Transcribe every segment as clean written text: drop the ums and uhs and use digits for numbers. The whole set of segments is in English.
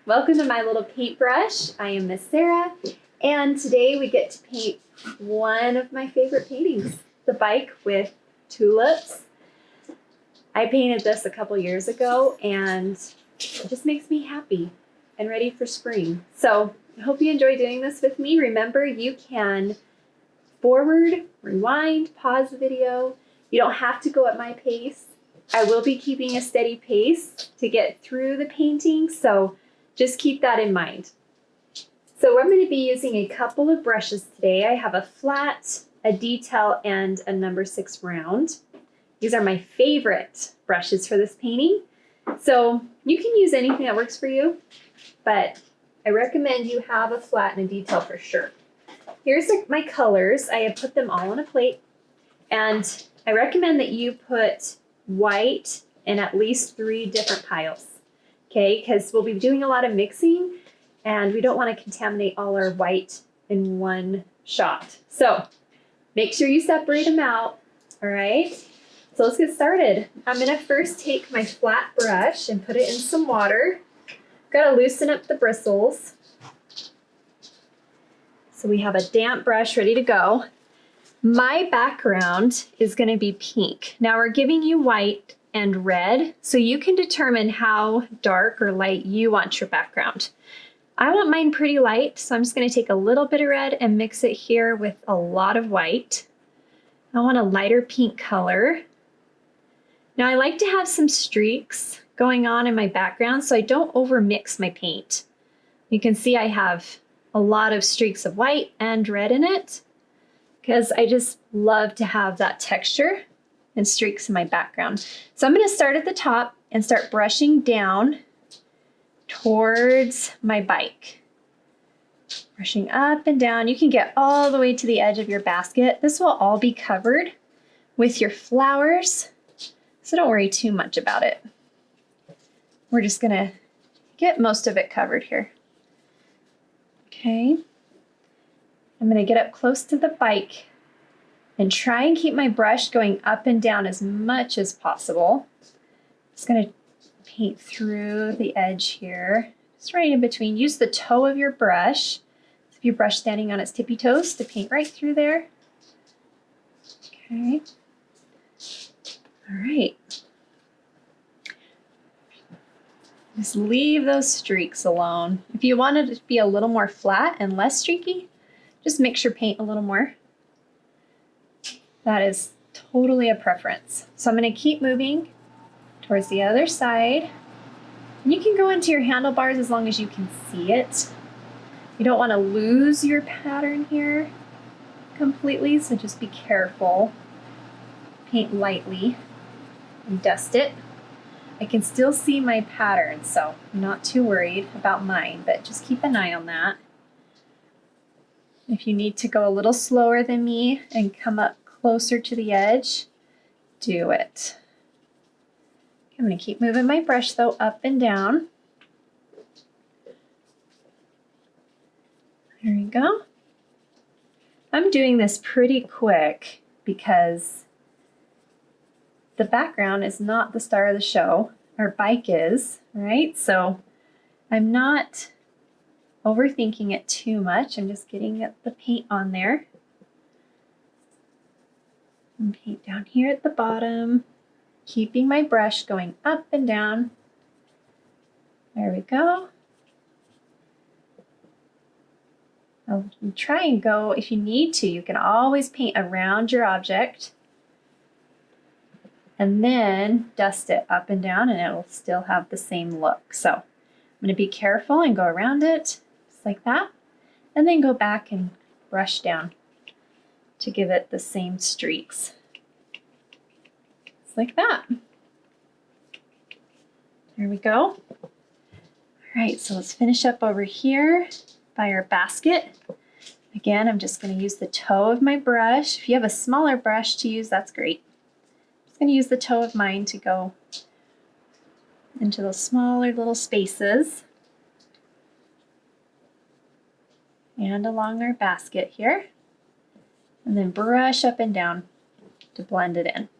Welcome to my little paintbrush. I am Miss Sarah, and today we get to paint one of my favorite paintings, the bike with tulips. I painted this a couple years ago, and it just makes me happy and ready for spring. So I hope you enjoy doing this with me. Remember, you can forward, rewind, pause the video. You don't have to go at my pace. I will be keeping a steady pace to get through the painting, so just keep that in mind. So I'm going to be using a couple of brushes today. I have a flat, a detail, and a number 6 round. These are my favorite brushes for this painting. So you can use anything that works for you, but I recommend you have a flat and a detail for sure. Here's my colors. I have put them all on a plate, and I recommend that you put white in at least 3 different piles, okay? Because we'll be doing a lot of mixing, and we don't want to contaminate all our white in one shot. So make sure you separate them out, all right? So let's get started. I'm gonna first take my flat brush and put it in some water. Gotta loosen up the bristles. So we have a damp brush ready to go. My background is going to be pink. Now we're giving you white and red, so you can determine how dark or light you want your background. I want mine pretty light, so I'm just going to take a little bit of red and mix it here with a lot of white. I want a lighter pink color. Now I like to have some streaks going on in my background so I don't overmix my paint. You can see I have a lot of streaks of white and red in it, because I just love to have that texture and streaks in my background. So I'm going to start at the top and start brushing down towards my bike. Brushing up and down. You can get all the way to the edge of your basket. This will all be covered with your flowers, so don't worry too much about it. We're just going to get most of it covered here. Okay. I'm going to get up close to the bike and try and keep my brush going up and down as much as possible. Just going to paint through the edge here, just right in between. Use the toe of your brush, if your brush standing on its tippy toes, to paint right through there. Okay. All right. Just leave those streaks alone. If you want it to be a little more flat and less streaky, just mix your paint a little more. That is totally a preference. So I'm going to keep moving towards the other side. And you can go into your handlebars as long as you can see it. You don't want to lose your pattern here completely, so just be careful. Paint lightly and dust it. I can still see my pattern, so I'm not too worried about mine, but just keep an eye on that. If you need to go a little slower than me and come up closer to the edge, do it. I'm going to keep moving my brush though up and down. There we go. I'm doing this pretty quick because the background is not the star of the show. Our bike is, right? So I'm not overthinking it too much. I'm just getting the paint on there. And paint down here at the bottom, keeping my brush going up and down. There we go. I'll try and go, if you need to, you can always paint around your object and then dust it up and down, and it'll still have the same look. So I'm going to be careful and go around it just like that, and then go back and brush down to give it the same streaks. Just like that. There we go. All right, so let's finish up over here by our basket. Again, I'm just going to use the toe of my brush. If you have a smaller brush to use, that's great. I'm just going to use the toe of mine to go into those smaller little spaces and along our basket here, and then brush up and down to blend it in. –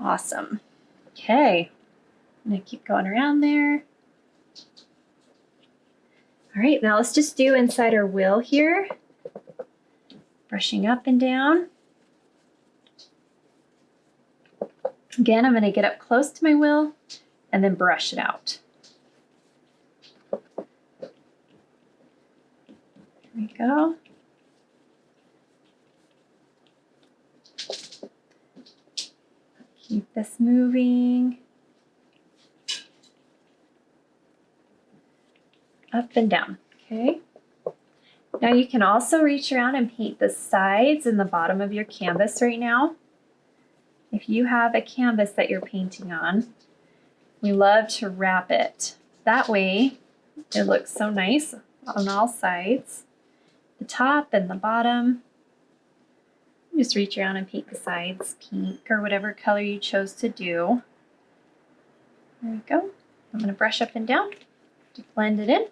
Awesome. Okay. I'm gonna keep going around there. All right, now let's just do inside our wheel here. Brushing up and down. Again, I'm gonna get up close to my wheel and then brush it out. There we go. Keep this moving. Up and down, okay? Now you can also reach around and paint the sides and the bottom of your canvas right now. If you have a canvas that you're painting on, we love to wrap it. That way it looks so nice on all sides, the top and the bottom. Just reach around and paint the sides pink or whatever color you chose to do. There we go. I'm going to brush up and down to blend it in.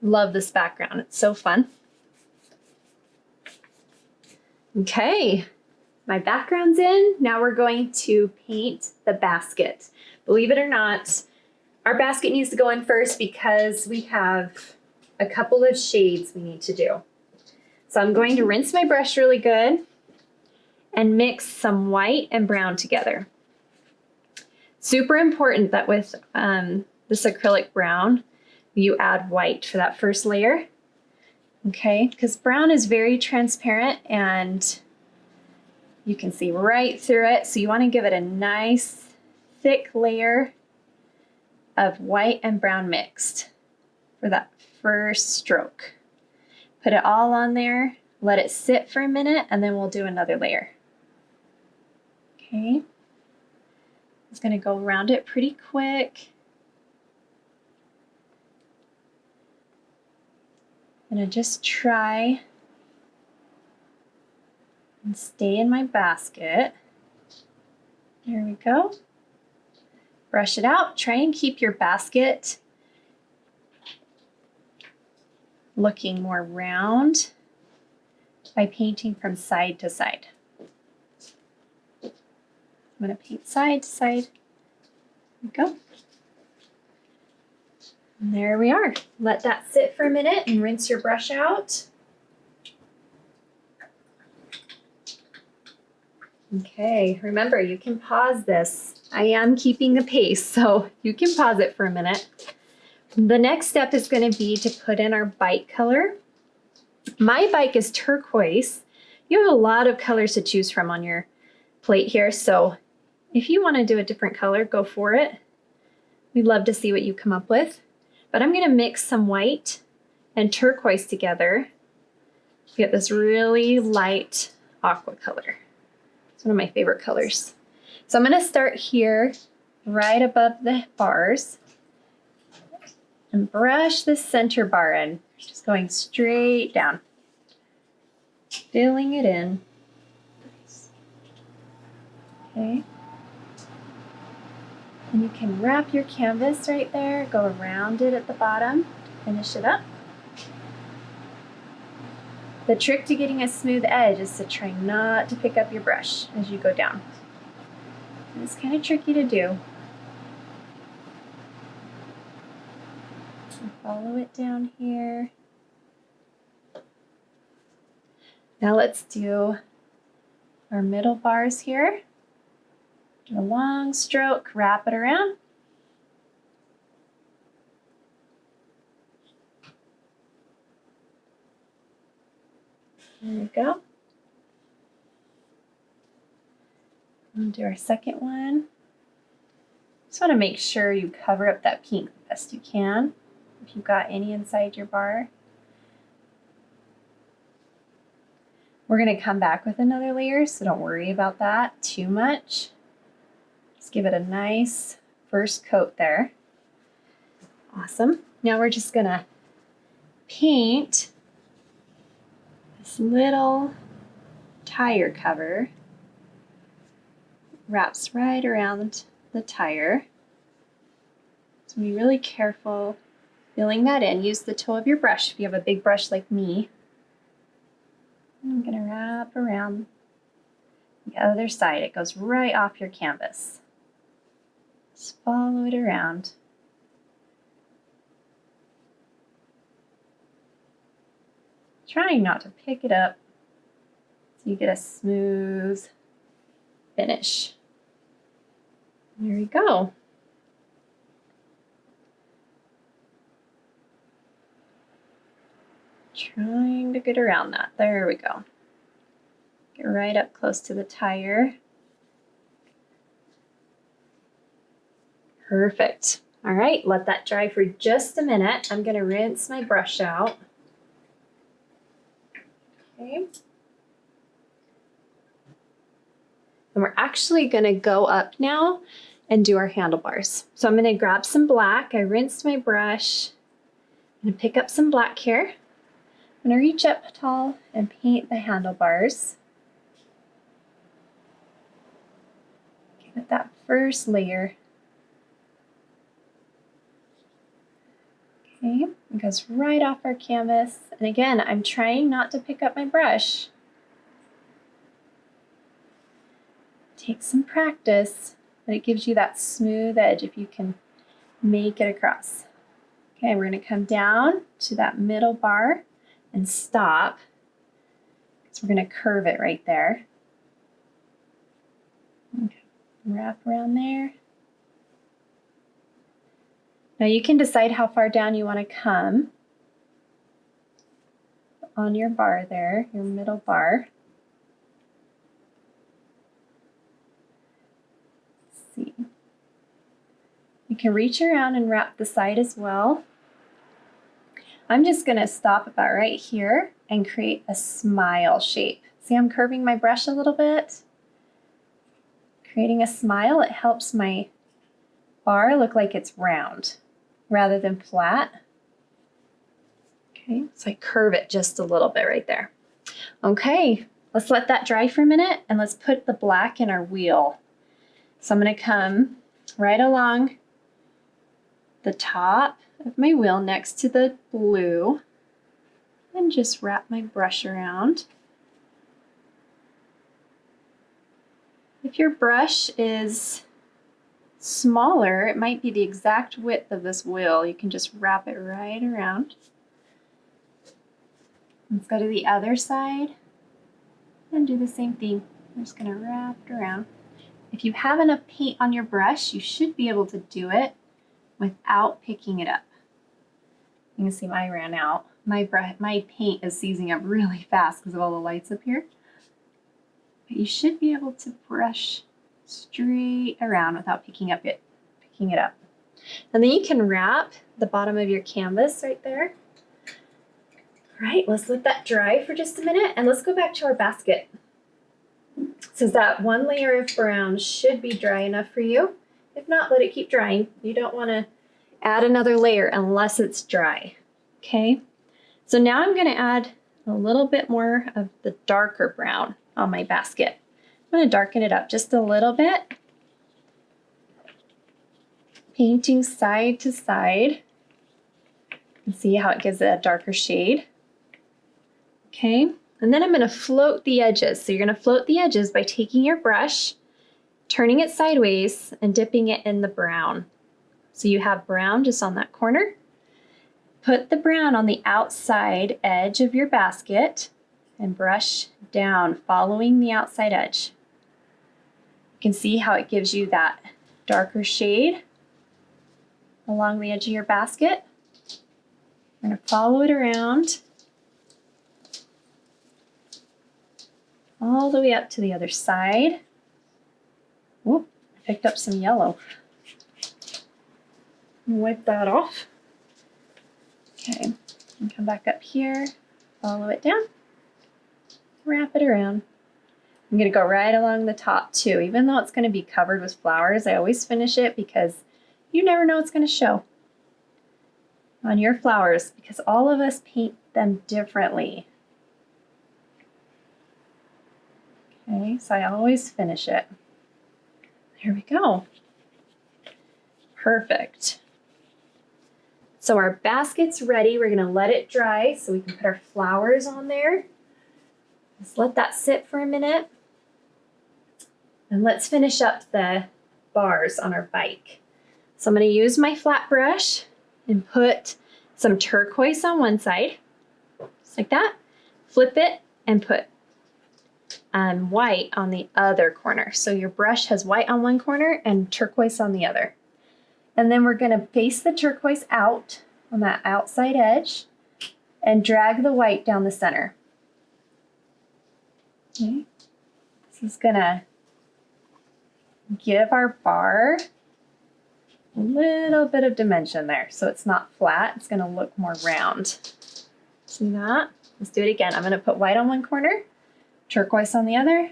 Love this background. It's so fun. Okay, my background's in. Now we're going to paint the basket. Believe it or not, our basket needs to go in first because we have a couple of shades we need to do. So I'm going to rinse my brush really good and mix some white and brown together. Super important that with this acrylic brown, you add white for that first layer, okay? Because brown is very transparent and you can see right through it. So you want to give it a nice thick layer of white and brown mixed for that first stroke. Put it all on there, let it sit for a minute, and then we'll do another layer. Okay, it's going to go around it pretty quick. I'm going to just try and stay in my basket. There we go. Brush it out. Try and keep your basket looking more round by painting from side to side. I'm going to paint side to side. There we go. And there we are. Let that sit for a minute and rinse your brush out. Okay, remember you can pause this. I am keeping the pace, so you can pause it for a minute. The next step is going to be to put in our bike color. My bike is turquoise. You have a lot of colors to choose from on your plate here, so if you want to do a different color, go for it. We'd love to see what you come up with. But I'm going to mix some white and turquoise together to get this really light aqua color. It's one of my favorite colors. So I'm going to start here right above the bars and brush the center bar in, just going straight down, filling it in. Okay. And you can wrap your canvas right there, go around it at the bottom, finish it up. The trick to getting a smooth edge is to try not to pick up your brush as you go down. It's kind of tricky to do. So follow it down here. Now let's do our middle bars here. Do a long stroke, wrap it around. There we go. We'll do our second one. Just want to make sure you cover up that pink the best you can, if you've got any inside your bar. We're going to come back with another layer, so don't worry about that too much. Just give it a nice first coat there. Awesome. Now we're just going to paint this little tire cover. Wraps right around the tire. So be really careful filling that in. Use the toe of your brush if you have a big brush like me. I'm going to wrap around The other side, it goes right off your canvas. Just follow it around. Trying not to pick it up so you get a smooth finish. There you go. Trying to get around that. There we go. Get right up close to the tire. Perfect. All right, let that dry for just a minute. I'm going to rinse my brush out. Okay. And we're actually going to go up now and do our handlebars. So I'm going to grab some black. I rinsed my brush. I'm going to pick up some black here. I'm going to reach up tall and paint the handlebars. Give it that first layer. Okay, it goes right off our canvas. And again, I'm trying not to pick up my brush. Take some practice, but it gives you that smooth edge if you can make it across. Okay, we're going to come down to that middle bar and stop. So we're going to curve it right there. Okay, wrap around there. Now you can decide how far down you want to come on your bar there, your middle bar. Let's see. You can reach around and wrap the side as well. I'm just going to stop about right here and create a smile shape. See, I'm curving my brush a little bit. Creating a smile, it helps my bar look like it's round rather than flat. Okay, so I curve it just a little bit right there. Okay, let's let that dry for a minute and let's put the black in our wheel. So I'm going to come right along the top of my wheel next to the blue and just wrap my brush around. If your brush is smaller, it might be the exact width of this wheel. You can just wrap it right around. Let's go to the other side and do the same thing. I'm just going to wrap it around. If you have enough paint on your brush, you should be able to do it without picking it up. You can see mine ran out. My paint is seizing up really fast because of all the lights up here. But you should be able to brush straight around without picking it up. And then you can wrap the bottom of your canvas right there. All right, let's let that dry for just a minute and let's go back to our basket. So that one layer of brown should be dry enough for you. If not, let it keep drying. You don't want to add another layer unless it's dry. Okay, so now I'm going to add a little bit more of the darker brown on my basket. I'm going to darken it up just a little bit. Painting side to side. And see how it gives it a darker shade. Okay, and then I'm going to float the edges. So you're going to float the edges by taking your brush, turning it sideways, and dipping it in the brown. So you have brown just on that corner. Put the brown on the outside edge of your basket and brush down, following the outside edge. You can see how it gives you that darker shade along the edge of your basket. I'm going to follow it around all the way up to the other side. Whoop, I picked up some yellow. Wipe that off. Okay, and come back up here, follow it down, wrap it around. I'm going to go right along the top too. Even though it's going to be covered with flowers, I always finish it because you never know what's going to show on your flowers because all of us paint them differently. Okay, so I always finish it. There we go. Perfect. So our basket's ready. We're going to let it dry so we can put our flowers on there. Just let that sit for a minute. And let's finish up the bars on our bike. So I'm going to use my flat brush and put some turquoise on one side, just like that. Flip it and put white on the other corner. So your brush has white on one corner and turquoise on the other. And then we're going to face the turquoise out on that outside edge and drag the white down the center. Okay. This is going to give our bar a little bit of dimension there so it's not flat. It's going to look more round. See that? Let's do it again. I'm going to put white on one corner, turquoise on the other,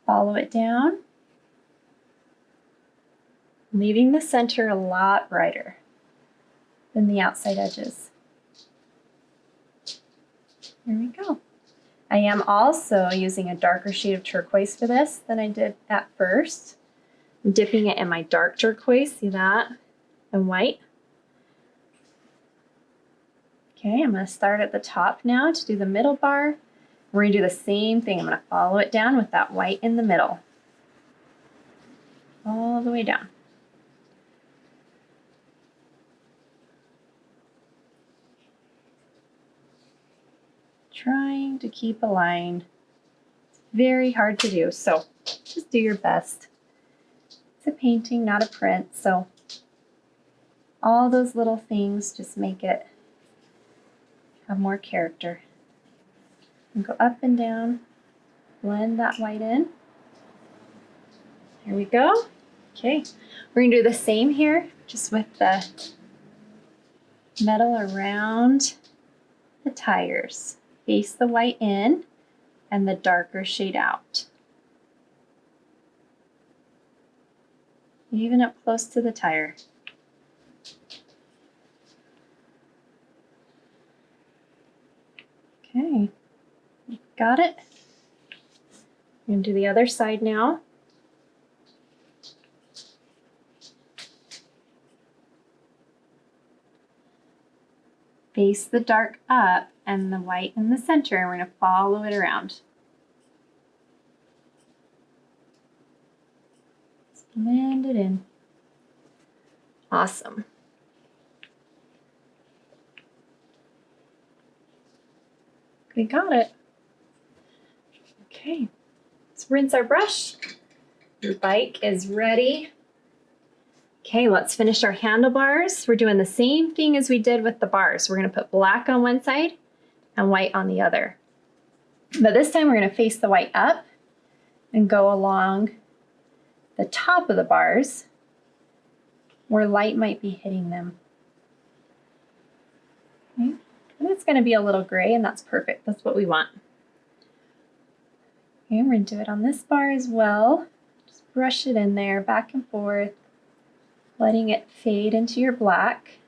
follow it down, leaving the center a lot brighter than the outside edges. There we go. I am also using a darker shade of turquoise for this than I did at first. I'm dipping it in my dark turquoise, see that? And white. Okay, I'm going to start at the top now to do the middle bar. We're going to do the same thing. I'm going to follow it down with that white in the middle. All the way down. Trying to keep a line. It's very hard to do, so just do your best. It's a painting, not a print, so all those little things just make it have more character. And go up and down, blend that white in. There we go. Okay, we're gonna do the same here, just with the metal around the tires. Face the white in and the darker shade out. Even up close to the tire. Okay, got it. I'm going to do the other side now. Face the dark up and the white in the center, and we're going to follow it around. Just blend it in. Awesome. We got it. Okay, let's rinse our brush. Your bike is ready. Okay, let's finish our handlebars. We're doing the same thing as we did with the bars. We're going to put black on one side and white on the other. But this time we're going to face the white up and go along the top of the bars where light might be hitting them. Okay. And it's going to be a little gray, and that's perfect. That's what we want. Okay, we're going to do it on this bar as well. Just brush it in there, back and forth, letting it fade into your black.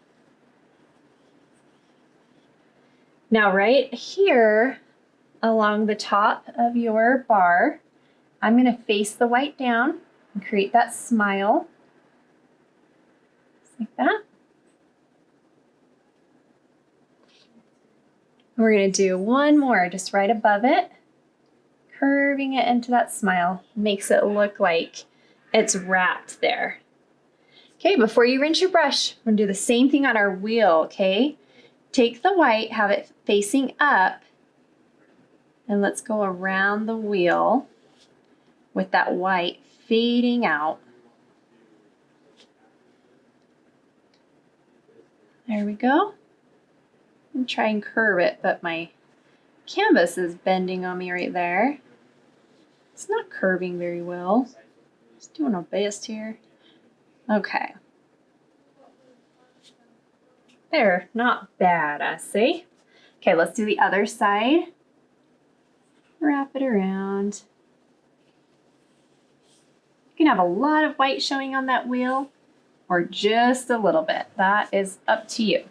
Now right here along the top of your bar, I'm going to face the white down and create that smile. Just like that. We're going to do one more just right above it, curving it into that smile. Makes it look like it's wrapped there. Okay, before you rinse your brush, we're going to do the same thing on our wheel, okay? Take the white, have it facing up, and let's go around the wheel with that white fading out. There we go. And try and curve it, but my canvas is bending on me right there. It's not curving very well. Just doing our best here. Okay. There, not bad, I see. Okay, let's do the other side. Wrap it around. You can have a lot of white showing on that wheel or just a little bit. That is up to you.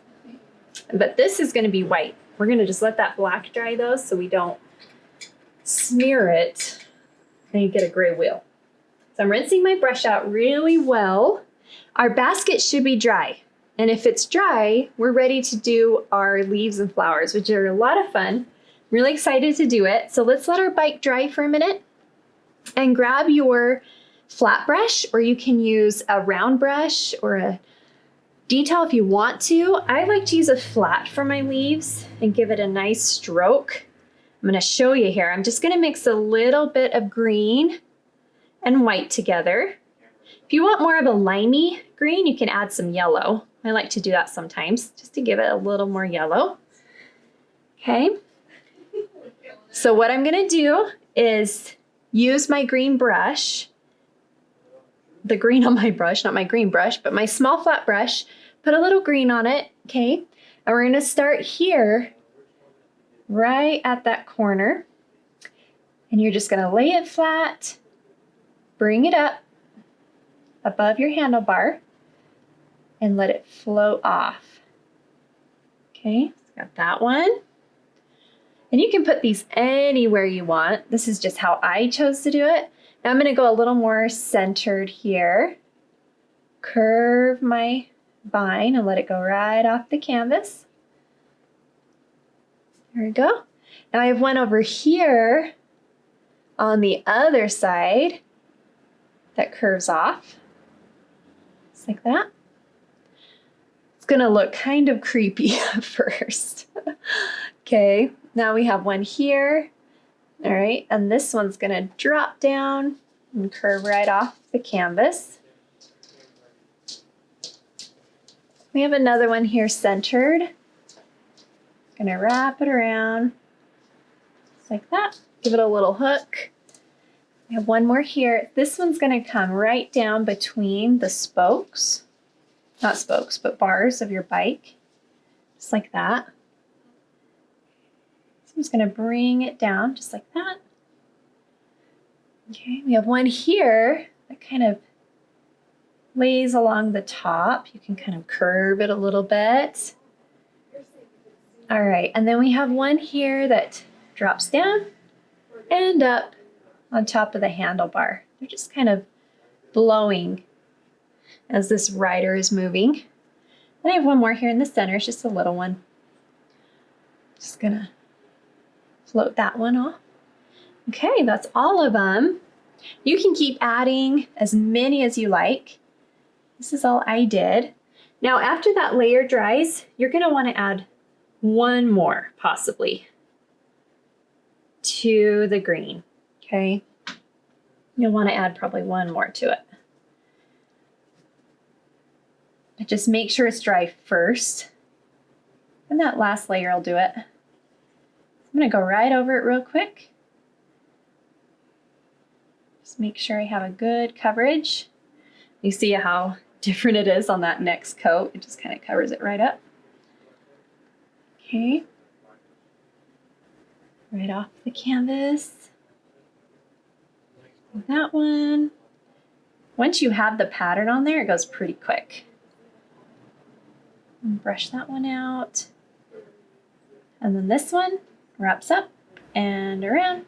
But this is going to be white. We're going to just let that black dry though so we don't smear it and you get a gray wheel. So I'm rinsing my brush out really well. Our basket should be dry. And if it's dry, we're ready to do our leaves and flowers, which are a lot of fun. Really excited to do it. So let's let our bike dry for a minute. And grab your flat brush, or you can use a round brush or a detail if you want to. I like to use a flat for my leaves and give it a nice stroke. I'm going to show you here. I'm just going to mix a little bit of green and white together. If you want more of a limey green, you can add some yellow. I like to do that sometimes just to give it a little more yellow. Okay. So what I'm going to do is use my green brush, the green on my brush, not my green brush, but my small flat brush, put a little green on it, okay? And we're gonna start here, right at that corner. And you're just gonna lay it flat, bring it up above your handlebar, and let it float off. Okay, got that one. And you can put these anywhere you want. This is just how I chose to do it. Now I'm gonna go a little more centered here. Curve my vine and let it go right off the canvas. There we go. Now I have one over here on the other side that curves off, just like that. It's gonna look kind of creepy at first. Okay, now we have one here. All right, and this one's gonna drop down and curve right off the canvas. We have another one here centered. Gonna wrap it around, just like that. Give it a little hook. We have one more here. This one's gonna come right down between the spokes, not spokes, but bars of your bike, just like that. So I'm just gonna bring it down just like that. Okay, we have one here that kind of lays along the top. You can kind of curve it a little bit. All right, and then we have one here that drops down and up on top of the handlebar. They're just kind of blowing as this rider is moving. And I have one more here in the center. It's just a little one. Just gonna float that one off. Okay, that's all of them. You can keep adding as many as you like. This is all I did. Now, after that layer dries, you're gonna wanna add one more, possibly, to the green, okay? You'll wanna add probably one more to it. But just make sure it's dry first, and that last layer will do it. I'm gonna go right over it real quick. Just make sure I have a good coverage. You see how different it is on that next coat. It just kind of covers it right up. Okay. Right off the canvas. That one. Once you have the pattern on there, it goes pretty quick. And brush that one out. And then this one wraps up and around.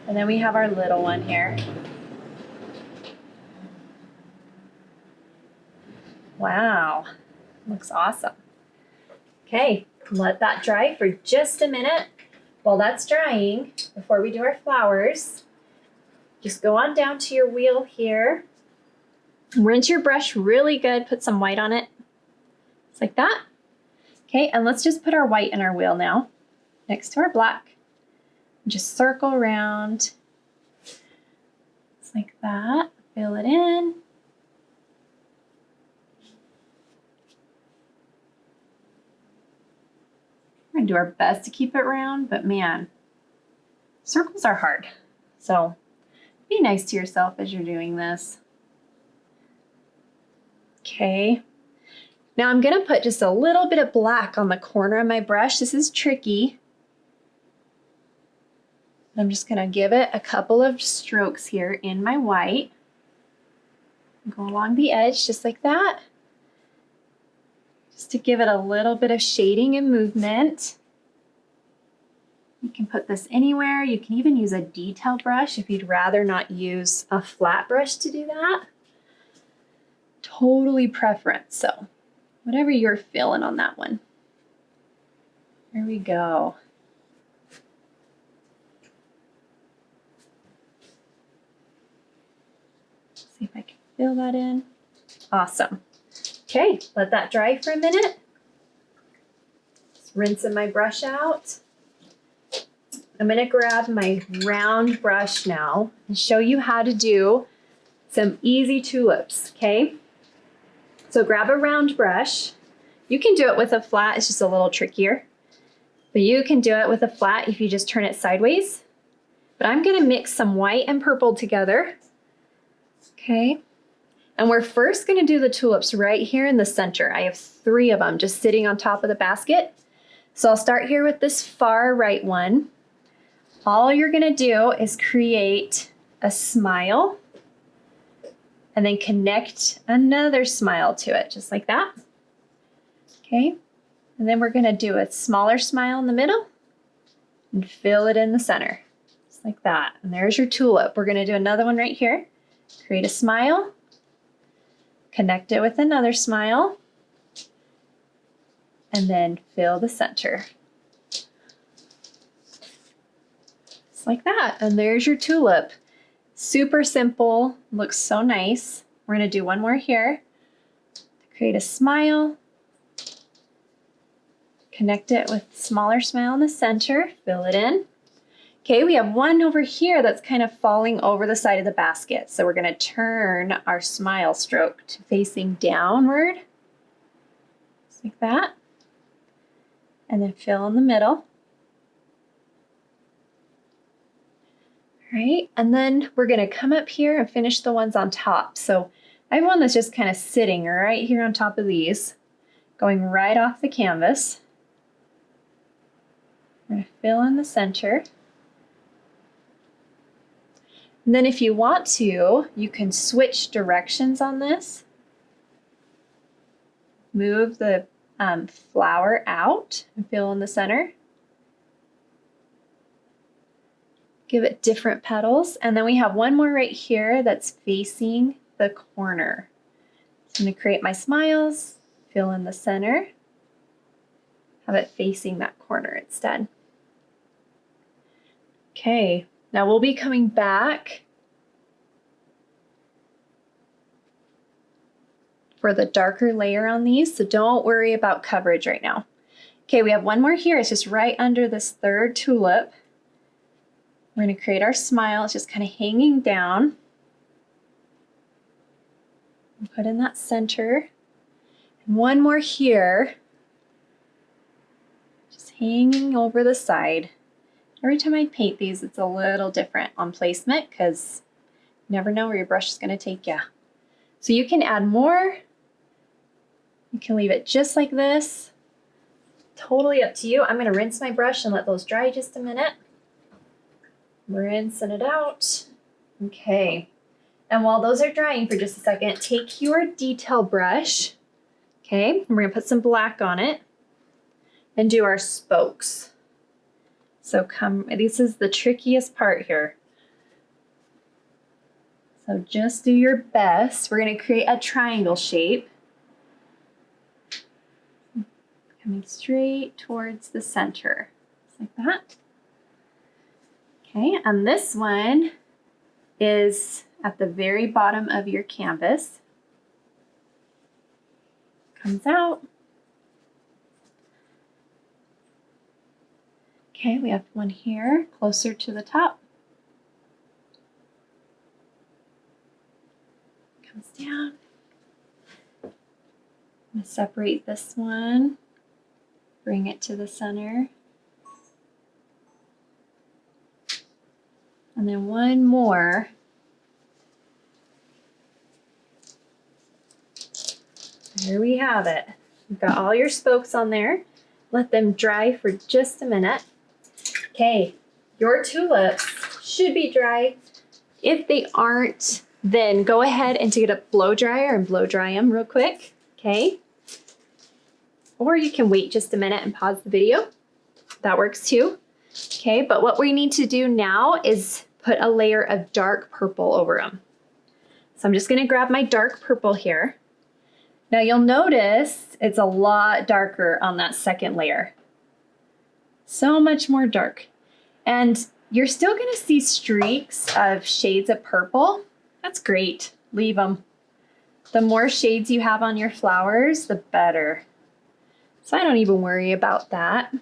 And then we have our little one here. Wow, looks awesome. Okay, let that dry for just a minute. While that's drying, before we do our flowers, just go on down to your wheel here. Rinse your brush really good, put some white on it, just like that. Okay, and let's just put our white in our wheel now, next to our black. Just circle around, just like that, fill it in. We're gonna do our best to keep it round, but man, circles are hard. So be nice to yourself as you're doing this. Okay, now I'm gonna put just a little bit of black on the corner of my brush. This is tricky. I'm just gonna give it a couple of strokes here in my white. Go along the edge just like that. Just to give it a little bit of shading and movement. You can put this anywhere. You can even use a detail brush if you'd rather not use a flat brush to do that. Totally preference, so whatever you're feeling on that one. There we go. See if I can fill that in. Awesome. Okay, let that dry for a minute. Just rinsing my brush out. I'm gonna grab my round brush now and show you how to do some easy tulips, okay? So grab a round brush. You can do it with a flat, it's just a little trickier. But you can do it with a flat if you just turn it sideways. But I'm gonna mix some white and purple together, okay? And we're first gonna do the tulips right here in the center. I have 3 of them just sitting on top of the basket. So I'll start here with this far right one. All you're gonna do is create a smile and then connect another smile to it, just like that. Okay, and then we're gonna do a smaller smile in the middle and fill it in the center, just like that. And there's your tulip. We're gonna do another one right here. Create a smile, connect it with another smile, and then fill the center. Just like that, and there's your tulip. Super simple, looks so nice. We're gonna do one more here. Create a smile, connect it with a smaller smile in the center, fill it in. Okay, we have one over here that's kind of falling over the side of the basket. So we're gonna turn our smile stroke to facing downward, just like that. And then fill in the middle. All right, and then we're gonna come up here and finish the ones on top. So I have one that's just kind of sitting right here on top of these, going right off the canvas. We're gonna fill in the center. And then if you want to, you can switch directions on this. Move the flower out and fill in the center. Give it different petals. And then we have one more right here that's facing the corner. So I'm gonna create my smiles, fill in the center, have it facing that corner instead. Okay, now we'll be coming back for the darker layer on these, so don't worry about coverage right now. Okay, we have one more here. It's just right under this 3rd tulip. We're gonna create our smile. It's just kind of hanging down. And put in that center. And one more here, just hanging over the side. Every time I paint these, it's a little different on placement because you never know where your brush is gonna take you. So you can add more. You can leave it just like this. Totally up to you. I'm gonna rinse my brush and let those dry just a minute. Rinsing it out. Okay. And while those are drying for just a second, take your detail brush. Okay, we're gonna put some black on it and do our spokes. So this is the trickiest part here. So just do your best. We're gonna create a triangle shape. Coming straight towards the center, just like that. Okay, and this one is at the very bottom of your canvas. Comes out. Okay, we have one here closer to the top. Comes down. I'm going to separate this one, bring it to the center. And then one more. There we have it. You've got all your spokes on there. Let them dry for just a minute. Okay, your tulips should be dry. If they aren't, then go ahead and get a blow dryer and blow dry them real quick, okay? Or you can wait just a minute and pause the video. That works too. Okay, but what we need to do now is put a layer of dark purple over them. So I'm just gonna grab my dark purple here. Now you'll notice it's a lot darker on that second layer. So much more dark. And you're still gonna see streaks of shades of purple. That's great. leave them. The more shades you have on your flowers, the better. So I don't even worry about that.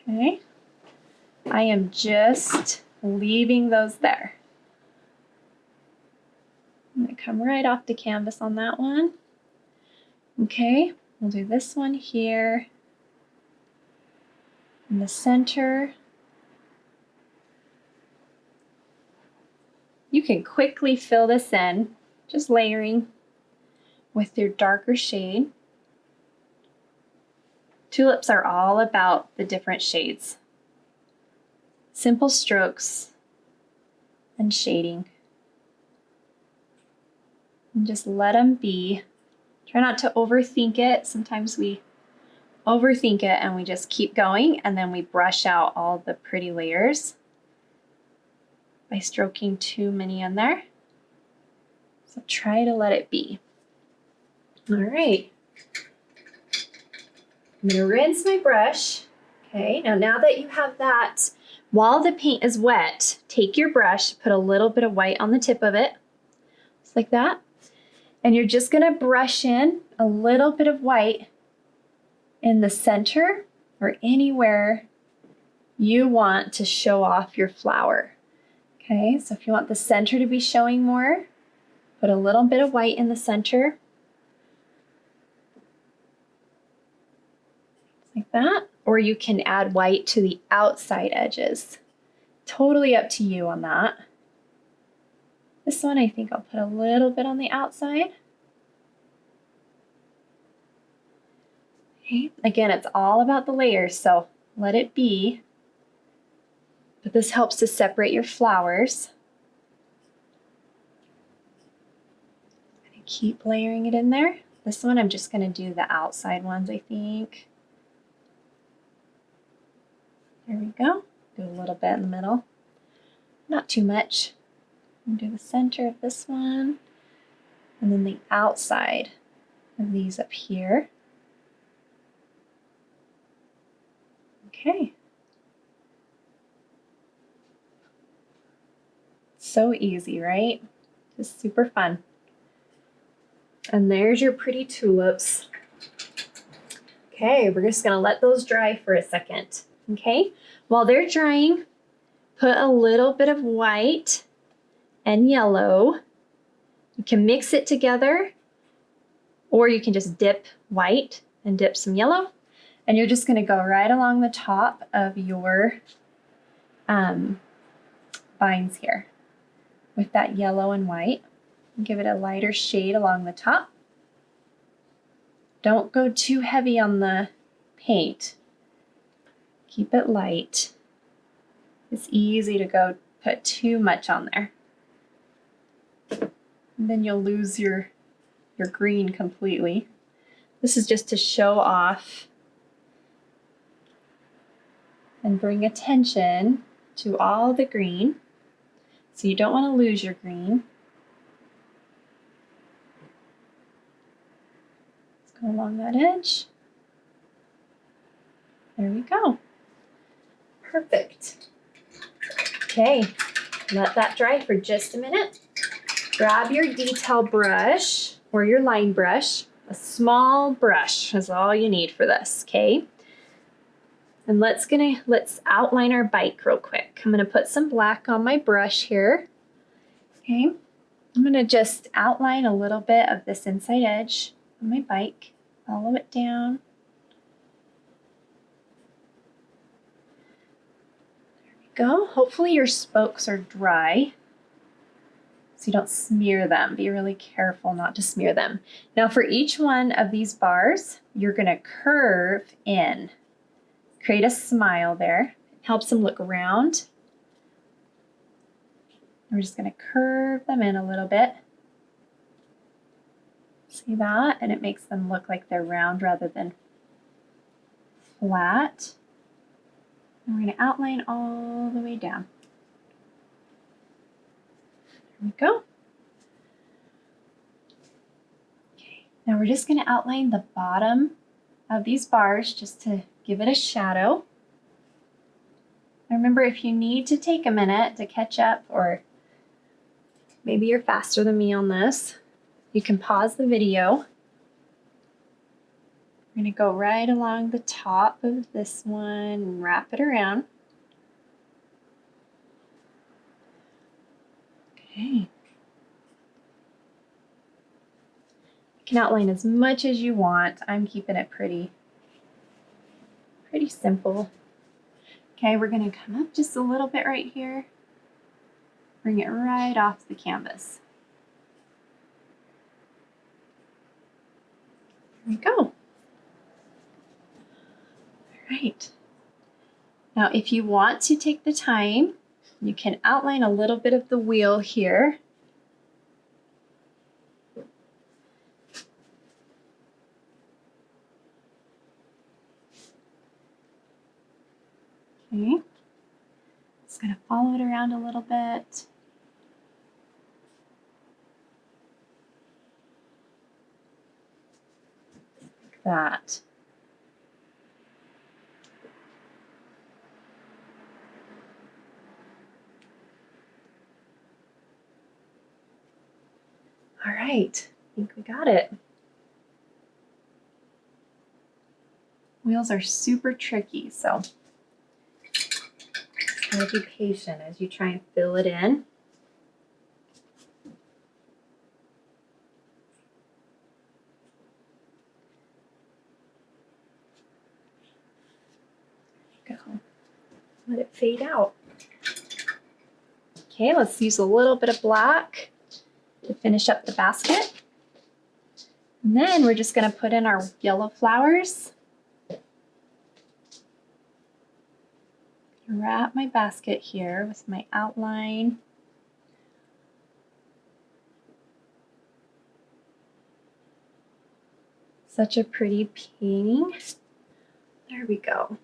Okay. I am just leaving those there. I'm going to come right off the canvas on that one. Okay, we'll do this one here in the center. You can quickly fill this in, just layering with your darker shade. Tulips are all about the different shades. Simple strokes and shading. And just let them be. Try not to overthink it. Sometimes we overthink it and we just keep going and then we brush out all the pretty layers by stroking too many in there. So try to let it be. All right. I'm going to rinse my brush. Okay, now that you have that, while the paint is wet, take your brush, put a little bit of white on the tip of it, just like that. And you're just going to brush in a little bit of white in the center or anywhere you want to show off your flower. Okay, so if you want the center to be showing more, put a little bit of white in the center. Like that. Or you can add white to the outside edges. Totally up to you on that. This one I think I'll put a little bit on the outside. Okay, again, it's all about the layers, so let it be. But this helps to separate your flowers. I'm gonna keep layering it in there. This one I'm just gonna do the outside ones, I think. There we go. Do a little bit in the middle. Not too much. And do the center of this one. And then the outside of these up here. Okay. So easy, right? Just super fun. And there's your pretty tulips. Okay, we're just gonna let those dry for a second. Okay, while they're drying, put a little bit of white and yellow. You can mix it together, or you can just dip white and dip some yellow. And you're just gonna go right along the top of your vines here with that yellow and white. Give it a lighter shade along the top. Don't go too heavy on the paint. Keep it light. It's easy to go put too much on there. And then you'll lose your green completely. This is just to show off and bring attention to all the green. So you don't want to lose your green. Let's go along that edge. There we go. Perfect. Okay, let that dry for just a minute. Grab your detail brush or your line brush. A small brush is all you need for this, okay? And let's outline our bike real quick. I'm gonna put some black on my brush here. Okay, I'm gonna just outline a little bit of this inside edge on my bike, follow it down. Go. Hopefully your spokes are dry so you don't smear them. Be really careful not to smear them. Now for each one of these bars, you're gonna curve in. Create a smile there. It helps them look round. We're just gonna curve them in a little bit. See that? And it makes them look like they're round rather than flat. And we're going to outline all the way down. There we go. Okay, now we're just going to outline the bottom of these bars just to give it a shadow. Remember, if you need to take a minute to catch up, or maybe you're faster than me on this, you can pause the video. We're going to go right along the top of this one and wrap it around. Okay. You can outline as much as you want. I'm keeping it pretty simple. Okay, we're going to come up just a little bit right here. Bring it right off the canvas. There we go. All right. Now, if you want to take the time, you can outline a little bit of the wheel here. Okay. Just going to follow it around a little bit. Like that. All right, I think we got it. Wheels are super tricky, so just kind of be patient as you try and fill it in. Go. Let it fade out. Okay, let's use a little bit of black to finish up the basket. And then we're just going to put in our yellow flowers. Wrap my basket here with my outline. Such a pretty painting. There we go.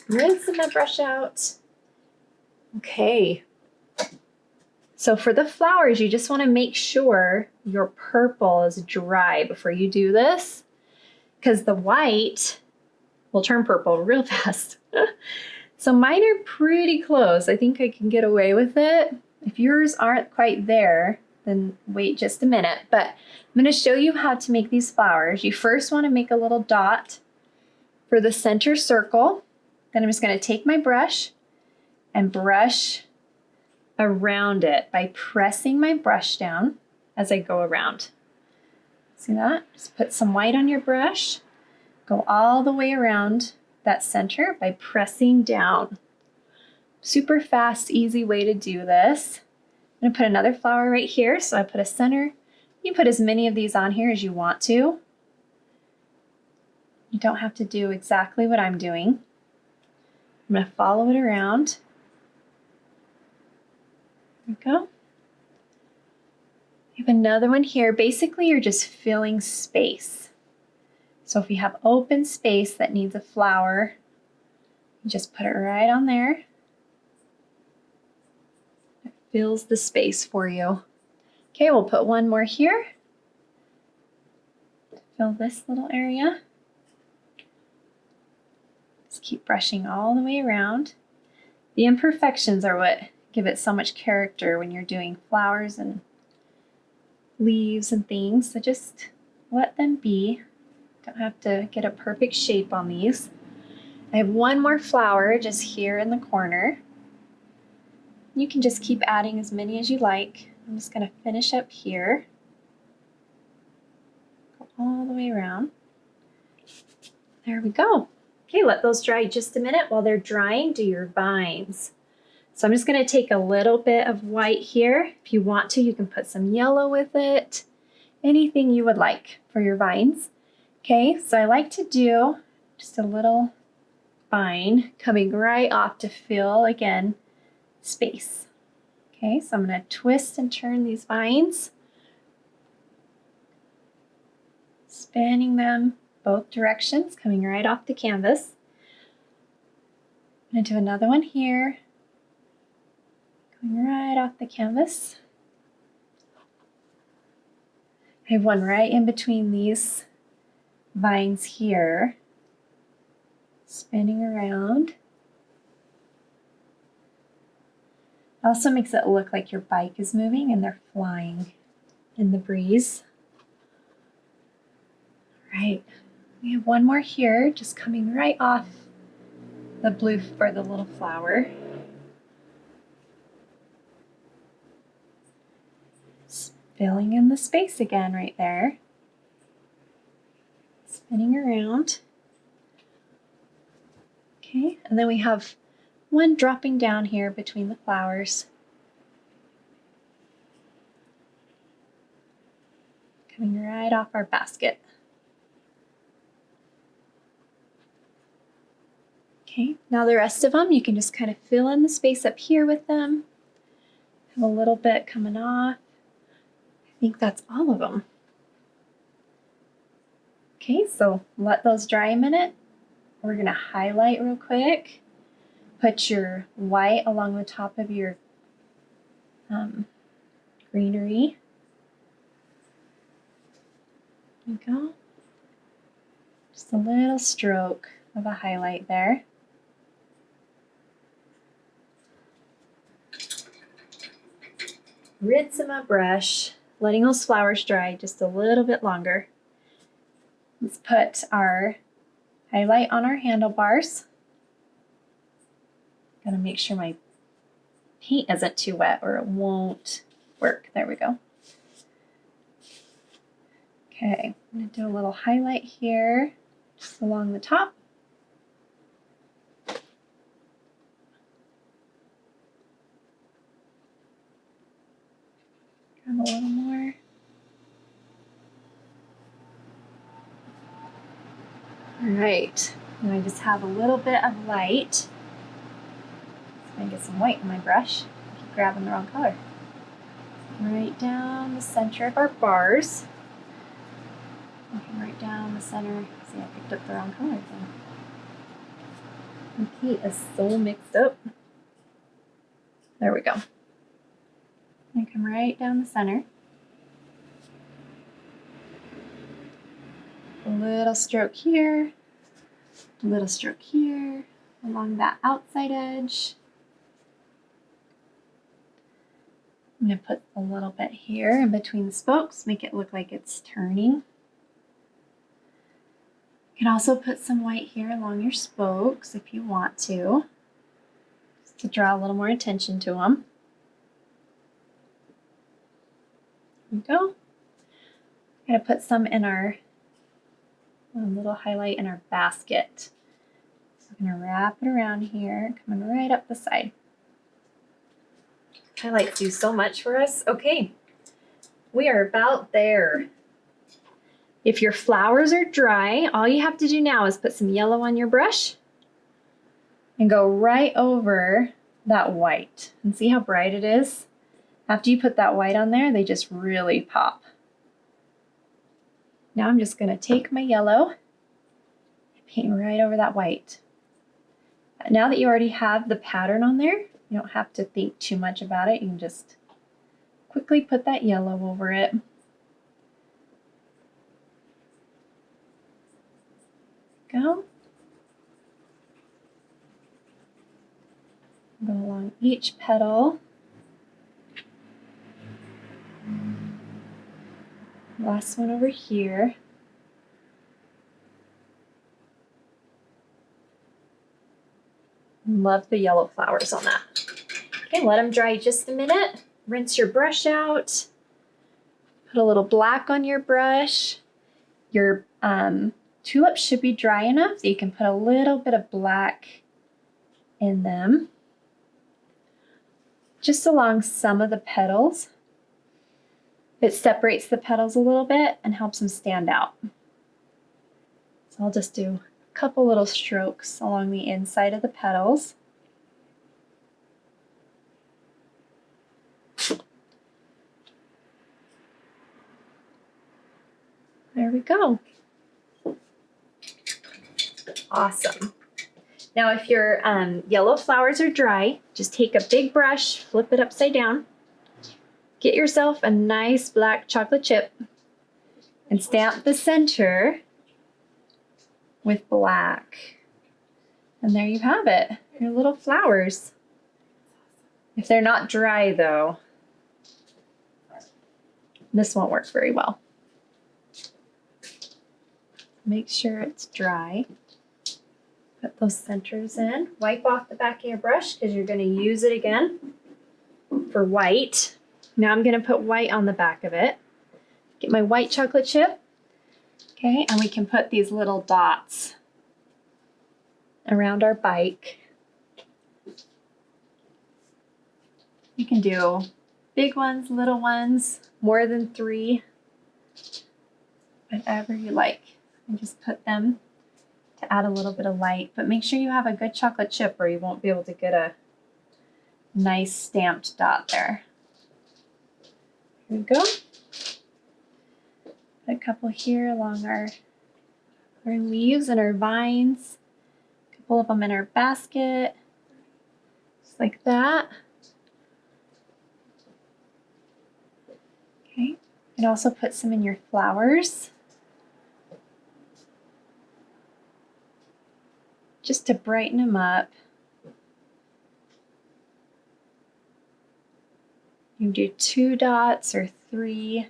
Rinsing my brush out. Okay. So for the flowers, you just want to make sure your purple is dry before you do this, because the white will turn purple real fast. So mine are pretty close. I think I can get away with it. If yours aren't quite there, then wait just a minute. But I'm going to show you how to make these flowers. You first want to make a little dot for the center circle. Then I'm just going to take my brush and brush around it by pressing my brush down as I go around. See that? Just put some white on your brush. Go all the way around that center by pressing down. Super fast, easy way to do this. I'm gonna put another flower right here. So I put a center. You put as many of these on here as you want to. You don't have to do exactly what I'm doing. I'm gonna follow it around. There we go. You have another one here. Basically, you're just filling space. So if you have open space that needs a flower, you just put it right on there. It fills the space for you. Okay, we'll put one more here. Fill this little area. Just keep brushing all the way around. The imperfections are what give it so much character when you're doing flowers and leaves and things. So just let them be. Don't have to get a perfect shape on these. I have one more flower just here in the corner. You can just keep adding as many as you like. I'm just going to finish up here. Go all the way around. There we go. Okay, let those dry just a minute. While they're drying, do your vines. So I'm just going to take a little bit of white here. If you want to, you can put some yellow with it. Anything you would like for your vines. Okay, so I like to do just a little vine coming right off to fill, again, space. Okay, so I'm going to twist and turn these vines, spanning them both directions, coming right off the canvas. I'm going to do another one here, going right off the canvas. I have one right in between these vines here, spinning around. Also makes it look like your bike is moving and they're flying in the breeze. All right, we have one more here, just coming right off the blue for the little flower. Just filling in the space again right there. Spinning around. Okay, and then we have one dropping down here between the flowers. Coming right off our basket. Okay, now the rest of them, you can just kind of fill in the space up here with them. Have a little bit coming off. I think that's all of them. Okay, so let those dry a minute. We're gonna highlight real quick. Put your white along the top of your greenery. There you go. Just a little stroke of a highlight there. Rinse in my brush, letting those flowers dry just a little bit longer. Let's put our highlight on our handlebars. Gotta make sure my paint isn't too wet or it won't work. There we go. Okay, I'm gonna do a little highlight here, just along the top. Grab a little more. All right, now I just have a little bit of light. So I'm gonna get some white in my brush. I keep grabbing the wrong color. Right down the center of our bars. Looking right down the center. See, I picked up the wrong color again. My paint is so mixed up. There we go. And come right down the center. A little stroke here, a little stroke here, along that outside edge. I'm going to put a little bit here in between the spokes, make it look like it's turning. You can also put some white here along your spokes if you want to, just to draw a little more attention to them. There we go. I'm going to put some in our little highlight in our basket. So I'm going to wrap it around here, coming right up the side. Highlights do so much for us. Okay, we are about there. If your flowers are dry, all you have to do now is put some yellow on your brush and go right over that white. And see how bright it is? After you put that white on there, they just really pop. Now I'm just going to take my yellow and paint right over that white. Now that you already have the pattern on there, you don't have to think too much about it. You can just quickly put that yellow over it. Go. Go along each petal. Last one over here. Love the yellow flowers on that. Okay, let them dry just a minute. Rinse your brush out. Put a little black on your brush. Your tulips should be dry enough that you can put a little bit of black in them. Just along some of the petals. It separates the petals a little bit and helps them stand out. So I'll just do a couple little strokes along the inside of the petals. There we go. Awesome. Now if your yellow flowers are dry, just take a big brush, flip it upside down, get yourself a nice black chocolate chip and stamp the center with black. And there you have it, your little flowers. If they're not dry though, this won't work very well. Make sure it's dry. Put those centers in. Wipe off the back of your brush because you're going to use it again for white. Now I'm going to put white on the back of it. Get my white chocolate chip. Okay, and we can put these little dots around our bike. You can do big ones, little ones, more than 3, whatever you like. And just put them to add a little bit of light, but make sure you have a good chocolate chip or you won't be able to get a nice stamped dot there. Here we go. Put a couple here along our leaves and our vines. A couple of them in our basket, just like that. Okay, and also put some in your flowers. Just to brighten them up. You can do 2 dots or 3.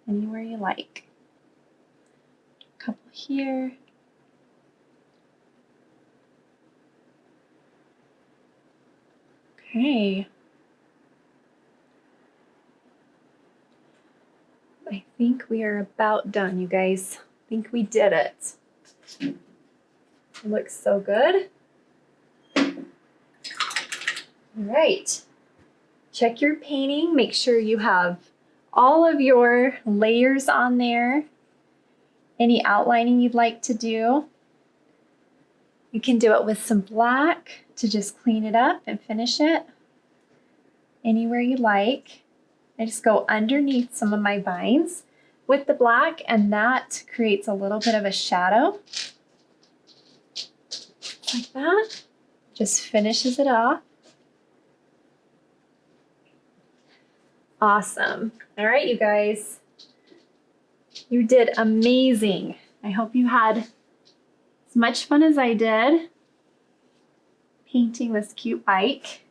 Anywhere you like. A couple here. Okay. I think we are about done, you guys. I think we did it. It looks so good. All right. Check your painting. Make sure you have all of your layers on there. Any outlining you'd like to do. You can do it with some black to just clean it up and finish it. Anywhere you like. I just go underneath some of my vines with the black, and that creates a little bit of a shadow. Like that. Just finishes it off. Awesome. All right, you guys. You did amazing. I hope you had as much fun as I did painting this cute bike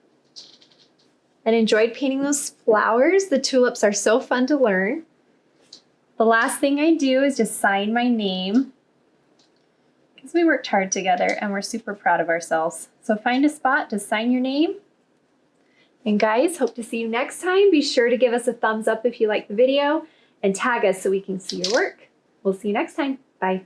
and enjoyed painting those flowers. The tulips are so fun to learn. The last thing I do is just sign my name because we worked hard together and we're super proud of ourselves. So find a spot to sign your name. And guys, hope to see you next time. Be sure to give us a thumbs up if you like the video and tag us so we can see your work. We'll see you next time. Bye.